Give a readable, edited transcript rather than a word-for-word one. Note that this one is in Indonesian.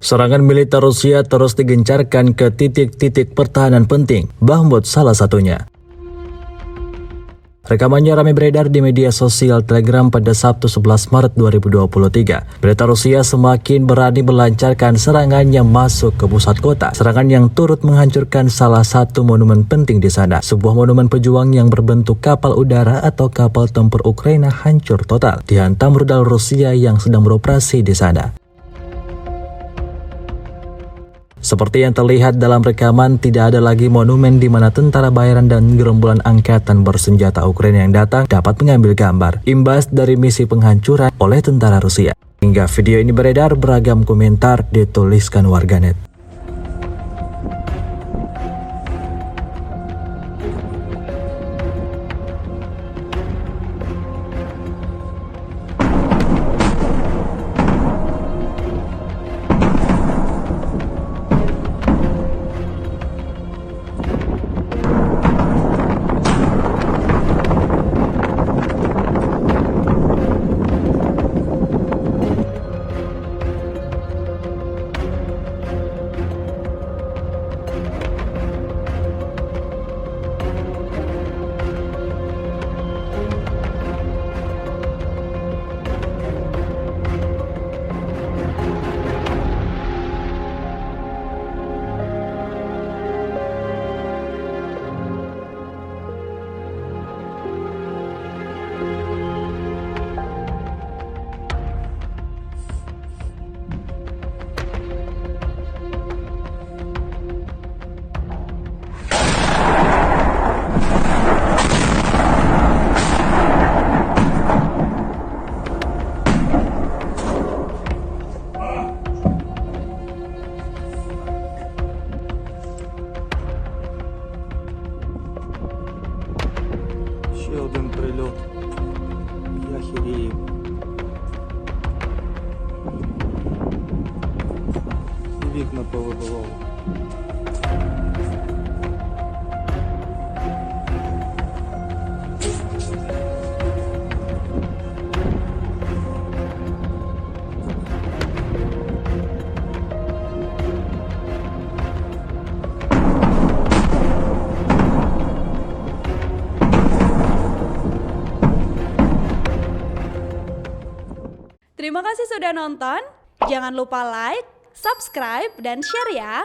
Serangan militer Rusia terus digencarkan ke titik-titik pertahanan penting, Bakhmut salah satunya. Rekamannya ramai beredar di media sosial Telegram pada Sabtu 11 Maret 2023. Berita Rusia semakin berani melancarkan serangannya masuk ke pusat kota. Serangan yang turut menghancurkan salah satu monumen penting di sana. Sebuah monumen pejuang yang berbentuk kapal udara atau kapal tempur Ukraina hancur total, dihantam rudal Rusia yang sedang beroperasi di sana. Seperti yang terlihat dalam rekaman, tidak ada lagi monumen di mana tentara bayaran dan gerombolan angkatan bersenjata Ukraina yang datang dapat mengambil gambar imbas dari misi penghancuran oleh tentara Rusia. Hingga video ini beredar, beragam komentar dituliskan warganet. Ще один прильот. Я хірію. І вікна повибивало. Terima kasih sudah nonton. Jangan lupa like, subscribe, dan share ya.